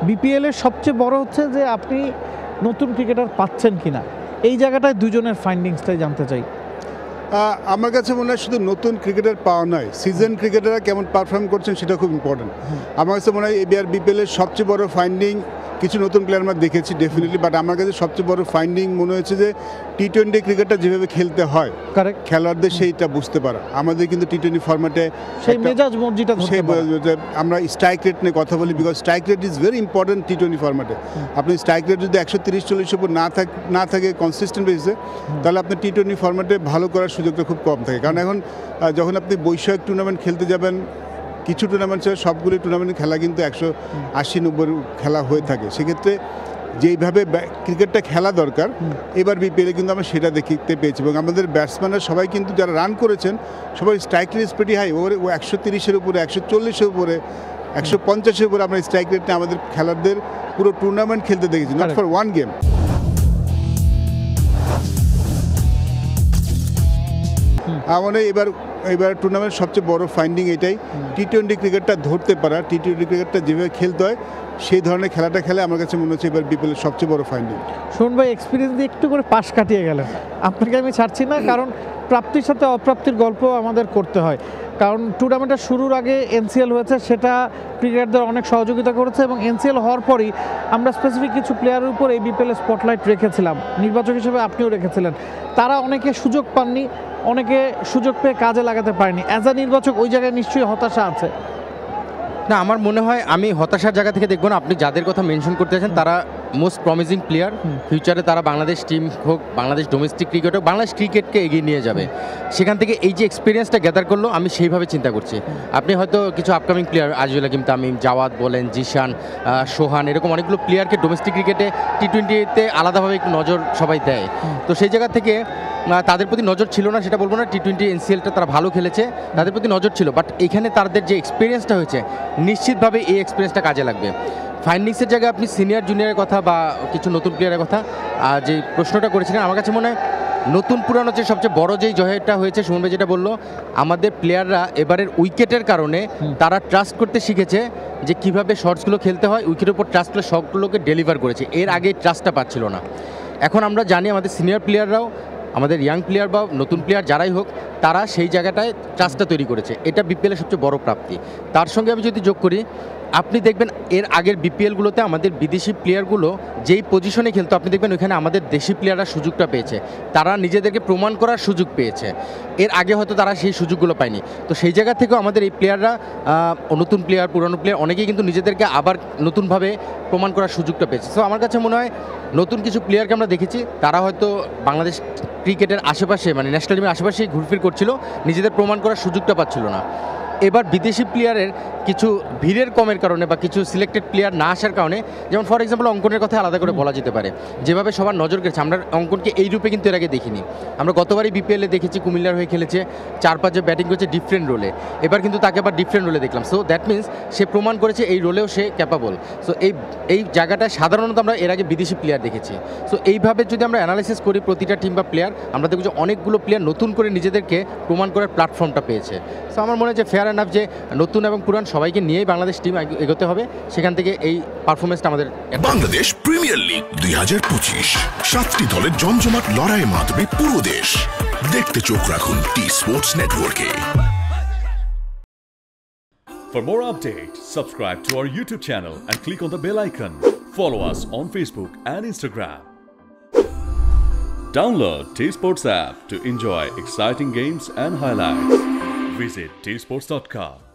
BPL এর সবচেয়ে বড় হচ্ছে যে আপনি নতুন ক্রিকেটার পাচ্ছেন কিনা, এই জায়গাটায় দুজনের ফাইন্ডিংসটাই জানতে চাই। আমার কাছে মনে হয় শুধু নতুন ক্রিকেটার পাওয়া নয়, সিজন ক্রিকেটাররা কেমন পারফর্ম করছেন সেটা খুব ইম্পর্টেন্ট। আমার কাছে মনে হয় এবার বিপিএলের সবচেয়ে বড় ফাইন্ডিং, কিছু নতুন প্লেয়ার আমরা দেখেছি ডেফিনেটলি, বাট আমার কাছে সবচেয়ে বড় ফাইন্ডিং মনে হয়েছে যে টি-20 ক্রিকেটটা যেভাবে খেলতে হয় খেলোয়াড়দের সেইটা বুঝতে পারা। আমাদের কিন্তু টি-20 ফরম্যাটে সেই মেজাজ মর্জিটা আমরা স্ট্রাইক রেট নিয়ে কথা বলি, because strike rate is very important টি-20 ফরম্যাটে। আপনি স্ট্রাইক রেট যদি 130-140 উপর না থাকে কনসিস্টেন্ট বেসিসে, তাহলে আপনার টি-20 ফরম্যাটে ভালো করার সুযোগটা খুব কম থাকে। কারণ এখন যখন আপনি বৈশ্বিক টুর্নামেন্ট খেলতে যাবেন, কিছু টুর্নামেন্ট ছাড়া সবগুলি টুর্নামেন্ট খেলা কিন্তু 180-90 খেলা হয়ে থাকে। সেক্ষেত্রে যেইভাবে ক্রিকেটটা খেলা দরকার এবার বিপিএলে কিন্তু আমরা সেটা দেখতে পেয়েছি। এবং আমাদের ব্যাটসম্যানরা সবাই কিন্তু যারা রান করেছেন সবাই স্ট্রাইক রেট প্রিটি হাই, ও 130-এর উপরে, 140-এর উপরে, 150-এর উপরে আমরা স্ট্রাইক রেট নিয়ে আমাদের খেলোয়াড়দের পুরো টুর্নামেন্ট খেলতে দেখেছি, নট ফর ওয়ান গেম। আমাদের এবার টুর্নামেন্ট সবচেয়ে বড় ফাইন্ডিং এটাই, টি-20 ক্রিকেটটা ধরতে পারা, টি-20 ক্রিকেটটা যেভাবে খেলতে হয় সেই ধরনের খেলাটা খেলে আমার কাছে মনে হচ্ছে এবার বিপিএলের সবচেয়ে বড় ফাইন্ডিং। শোন ভাই, এক্সপিরিয়েন্স দিয়ে একটু করে পাশ কাটিয়ে গেলেন, আপনাকে আমি ছাড়ছি না, কারণ প্রাপ্তির সাথে অপ্রাপ্তির গল্প আমাদের করতে হয়। কারণ টুর্নামেন্টটা শুরুর আগে এনসিএল হয়েছে, সেটা ক্রিকেটারদের অনেক সহযোগিতা করেছে, এবং এনসিএল হওয়ার পরই আমরা স্পেসিফিক কিছু প্লেয়ারের উপর এই বিপিএল স্পটলাইট রেখেছিলাম, নির্বাচক হিসেবে আপনিও রেখেছিলেন। তারা অনেকে সুযোগ পাননি, অনেকে সুযোগ পেয়ে কাজে লাগাতে পারেনি। অ্যাজ আ নির্বাচক ওই জায়গায় নিশ্চয়ই হতাশা আছে। না, আমার মনে হয় আমি হতাশার জায়গা থেকে দেখব না। আপনি যাদের কথা মেনশন করতে চান তারা মোস্ট প্রমিজিং প্লেয়ার, ফিউচারে তারা বাংলাদেশ টিম হোক, বাংলাদেশ ডোমেস্টিক ক্রিকেট হোক, বাংলাদেশ ক্রিকেটকে এগিয়ে নিয়ে যাবে। সেখান থেকে এই যে এক্সপিরিয়েন্সটা গ্যাদার করলো, আমি সেইভাবে চিন্তা করছি। আপনি হয়তো কিছু আপকামিং প্লেয়ার, আজিজুল হাকিম তামিম, জাওয়াদ বলেন, জিশান, সোহান, এরকম অনেকগুলো প্লেয়ারকে ডোমেস্টিক ক্রিকেটে টি-20তে আলাদাভাবে একটু নজর সবাই দেয়। তো সেই জায়গা থেকে তাদের প্রতি নজর ছিল না সেটা বলবো না, টি-20 এনসিএলটা তারা ভালো খেলেছে, তাদের প্রতি নজর ছিল, বাট এখানে তাদের যে এক্সপিরিয়েন্সটা হয়েছে নিশ্চিতভাবে এই এক্সপিরিয়েন্সটা কাজে লাগবে। ফাইন্ডিংসের জায়গায় আপনি সিনিয়র জুনিয়রের কথা বা কিছু নতুন প্লেয়ারের কথা যে প্রশ্নটা করেছিলেন, আমার কাছে মনে হয় নতুন পুরানো যে সবচেয়ে বড় যেই জয়টা হয়েছে, সুমন ভাই যেটা বললো, আমাদের প্লেয়াররা এবারের উইকেটের কারণে তারা ট্রাস্ট করতে শিখেছে যে কীভাবে শটসগুলো খেলতে হয়, উইকেটের উপর ট্রাস্ট করে শটগুলোকে ডেলিভার করেছে। এর আগে ট্রাস্টটা পাচ্ছিল না। এখন আমরা জানি আমাদের সিনিয়র প্লেয়াররাও, আমাদের ইয়াং প্লেয়ার বা নতুন প্লেয়ার যারাই হোক, তারা সেই জায়গাটায় ট্রাস্টটা তৈরি করেছে। এটা বিপিএলের সবচেয়ে বড় প্রাপ্তি। তার সঙ্গে আমি যদি যোগ করি, আপনি দেখবেন এর আগের বিপিএলগুলোতে আমাদের বিদেশি প্লেয়ারগুলো যেই পজিশনে খেলতো, আপনি দেখবেন ওইখানে আমাদের দেশি প্লেয়াররা সুযোগটা পেয়েছে, তারা নিজেদেরকে প্রমাণ করার সুযোগ পেয়েছে। এর আগে হয়তো তারা সেই সুযোগগুলো পায়নি। তো সেই জায়গা থেকেও আমাদের এই প্লেয়াররা, নতুন প্লেয়ার, পুরানো প্লেয়ার, অনেকেই কিন্তু নিজেদেরকে আবার নতুনভাবে প্রমাণ করার সুযোগটা পেয়েছে। সো আমার কাছে মনে হয় নতুন কিছু প্লেয়ারকে আমরা দেখেছি, তারা হয়তো বাংলাদেশ ক্রিকেটের আশেপাশে, মানে ন্যাশনাল টিমের আশেপাশেই ঘুরফির করছিল, নিজেদের প্রমাণ করার সুযোগটা পাচ্ছিল না। এবার বিদেশি প্লেয়ারের কিছু ভিড়ের কমের কারণে বা কিছু সিলেক্টেড প্লেয়ার না আসার কারণে, যেমন ফর এক্সাম্পল অঙ্কনের কথা আলাদা করে বলা যেতে পারে, যেভাবে সবার নজর গেছে, আমরা অঙ্কনকে এই রূপে কিন্তু এর আগে দেখিনি। আমরা গতবারই বিপিএলে দেখেছি কুমিল্লার হয়ে খেলেছে, 4-5 যে ব্যাটিং করেছে ডিফারেন্ট রোলে, এবার কিন্তু তাকে আবার ডিফারেন্ট রোলে দেখলাম। সো দ্যাট মিনস সে প্রমাণ করেছে এই রোলেও সে ক্যাপাবল। সো এই জায়গাটায় সাধারণত আমরা এর আগে বিদেশি প্লেয়ার দেখেছি। সো এইভাবে যদি আমরা অ্যানালাইসিস করি প্রতিটা টিম বা প্লেয়ার, আমরা দেখব যে অনেকগুলো প্লেয়ার নতুন করে নিজেদেরকে প্রমাণ করার প্ল্যাটফর্মটা পেয়েছে। সো আমার মনে হয় যে ফেয়ার এনাফ যে নতুন এবং পুরান সবাইকে নিয়েই বাংলাদেশ টিম এগোতে হবে, সেখান থেকে এই পারফরমেন্সটা আমাদের। বাংলাদেশ প্রিমিয়ার লিগ 2025, 7টি দলের জমজমাট লড়াইয়ের মাধ্যমে পুরো দেশ দেখতে চোখ রাখুন টি স্পোর্টস নেটওয়ার্কে। For more updates, subscribe to our YouTube channel and click on the bell icon. Follow us on Facebook and Instagram. Download T Sports app to enjoy exciting games and highlights. Visit tsports.com.